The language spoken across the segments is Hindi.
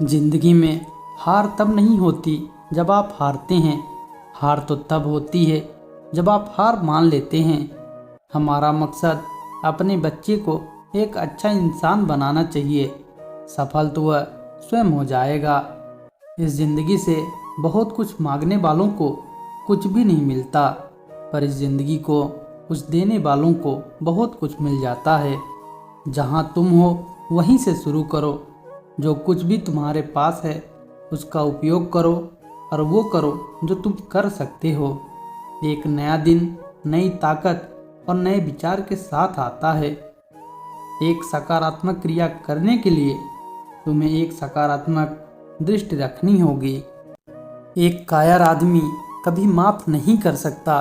जिंदगी में हार तब नहीं होती जब आप हारते हैं। हार तो तब होती है जब आप हार मान लेते हैं। हमारा मकसद अपने बच्चे को एक अच्छा इंसान बनाना चाहिए। सफल तो वह स्वयं हो जाएगा। इस जिंदगी से बहुत कुछ मांगने वालों को कुछ भी नहीं मिलता, पर इस जिंदगी को कुछ देने वालों को बहुत कुछ मिल जाता है। जहाँ तुम हो वहीं से शुरू करो। जो कुछ भी तुम्हारे पास है उसका उपयोग करो, और वो करो जो तुम कर सकते हो। एक नया दिन नई ताकत और नए विचार के साथ आता है। एक सकारात्मक क्रिया करने के लिए तुम्हें एक सकारात्मक दृष्टि रखनी होगी। एक कायर आदमी कभी माफ नहीं कर सकता।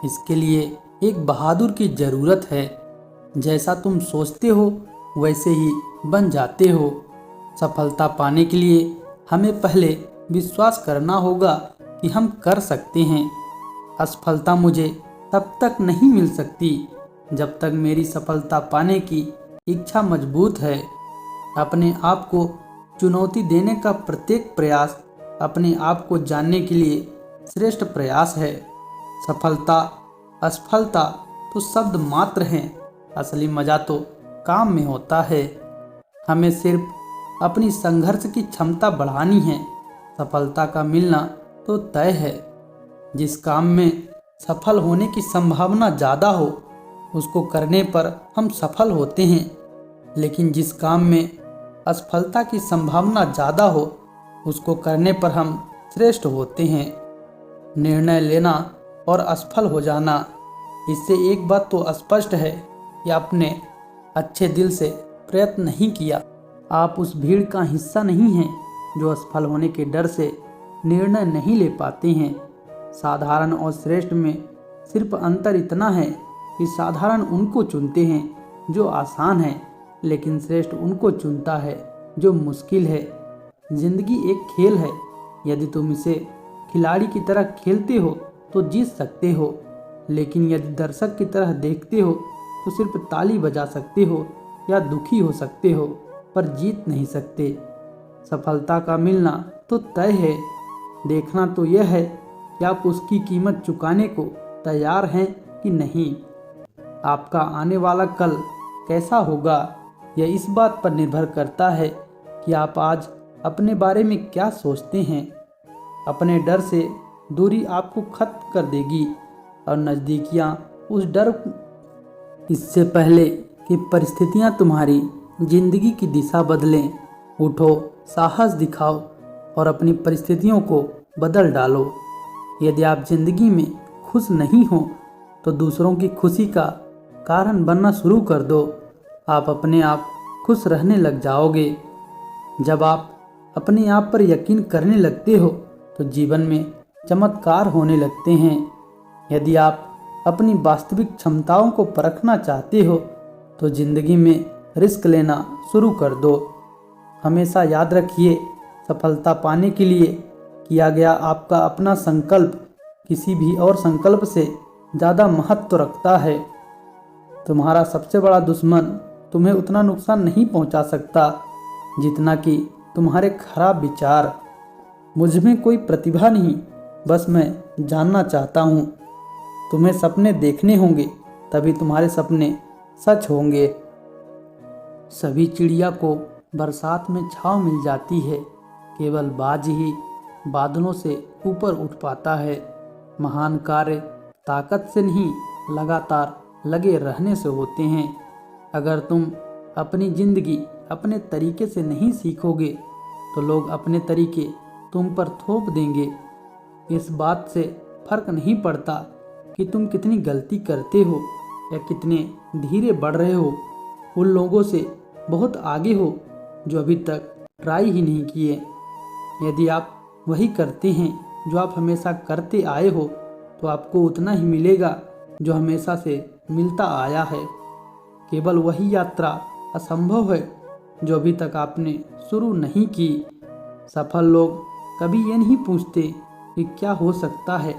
इसके लिए एक बहादुर की जरूरत है। जैसा तुम सोचते हो वैसे ही बन जाते हो। सफलता पाने के लिए हमें पहले विश्वास करना होगा कि हम कर सकते हैं। असफलता मुझे तब तक नहीं मिल सकती जब तक मेरी सफलता पाने की इच्छा मजबूत है। अपने आप को चुनौती देने का प्रत्येक प्रयास अपने आप को जानने के लिए श्रेष्ठ प्रयास है। सफलता असफलता तो शब्द मात्र हैं, असली मजा तो काम में होता है। हमें सिर्फ अपनी संघर्ष की क्षमता बढ़ानी है। सफलता का मिलना तो तय है। जिस काम में सफल होने की संभावना ज़्यादा हो उसको करने पर हम सफल होते हैं, लेकिन जिस काम में असफलता की संभावना ज़्यादा हो उसको करने पर हम श्रेष्ठ होते हैं। निर्णय लेना और असफल हो जाना, इससे एक बात तो स्पष्ट है कि आपने अच्छे दिल से प्रयत्न नहीं किया। आप उस भीड़ का हिस्सा नहीं हैं जो असफल होने के डर से निर्णय नहीं ले पाते हैं। साधारण और श्रेष्ठ में सिर्फ अंतर इतना है कि साधारण उनको चुनते हैं जो आसान है, लेकिन श्रेष्ठ उनको चुनता है जो मुश्किल है। जिंदगी एक खेल है। यदि तुम इसे खिलाड़ी की तरह खेलते हो तो जीत सकते हो, लेकिन यदि दर्शक की तरह देखते हो तो सिर्फ ताली बजा सकते हो या दुखी हो सकते हो, पर जीत नहीं सकते। सफलता का मिलना तो तय है। देखना तो यह है कि आप उसकी कीमत चुकाने को तैयार हैं कि नहीं। आपका आने वाला कल कैसा होगा यह इस बात पर निर्भर करता है कि आप आज अपने बारे में क्या सोचते हैं। अपने डर से दूरी आपको खत्म कर देगी और नज़दीकियाँ उस डर। इससे पहले कि परिस्थितियाँ तुम्हारी जिंदगी की दिशा बदलें, उठो, साहस दिखाओ और अपनी परिस्थितियों को बदल डालो। यदि आप जिंदगी में खुश नहीं हो तो दूसरों की खुशी का कारण बनना शुरू कर दो। आप अपने आप खुश रहने लग जाओगे। जब आप अपने आप पर यकीन करने लगते हो तो जीवन में चमत्कार होने लगते हैं। यदि आप अपनी वास्तविक क्षमताओं को परखना चाहते हो तो जिंदगी में रिस्क लेना शुरू कर दो। हमेशा याद रखिए, सफलता पाने के लिए किया गया आपका अपना संकल्प किसी भी और संकल्प से ज़्यादा महत्व रखता है। तुम्हारा सबसे बड़ा दुश्मन तुम्हें उतना नुकसान नहीं पहुंचा सकता जितना कि तुम्हारे खराब विचार। मुझ में कोई प्रतिभा नहीं, बस मैं जानना चाहता हूँ। तुम्हें सपने देखने होंगे, तभी तुम्हारे सपने सच होंगे। सभी चिड़िया को बरसात में छाँव मिल जाती है, केवल बाज ही बादलों से ऊपर उठ पाता है। महान कार्य ताकत से नहीं, लगातार लगे रहने से होते हैं। अगर तुम अपनी ज़िंदगी अपने तरीके से नहीं सीखोगे तो लोग अपने तरीके तुम पर थोप देंगे। इस बात से फर्क नहीं पड़ता कि तुम कितनी गलती करते हो या कितने धीरे बढ़ रहे हो। उन लोगों से बहुत आगे हो जो अभी तक ट्राई ही नहीं किए। यदि आप वही करते हैं जो आप हमेशा करते आए हो तो आपको उतना ही मिलेगा जो हमेशा से मिलता आया है। केवल वही यात्रा असंभव है जो अभी तक आपने शुरू नहीं की। सफल लोग कभी ये नहीं पूछते कि क्या हो सकता है,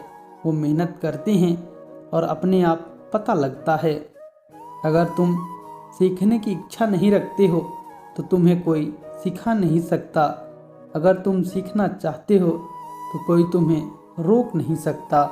वो मेहनत करते हैं और अपने आप पता लगता है। अगर तुम सीखने की इच्छा नहीं रखते हो तो तुम्हें कोई सिखा नहीं सकता। अगर तुम सीखना चाहते हो तो कोई तुम्हें रोक नहीं सकता।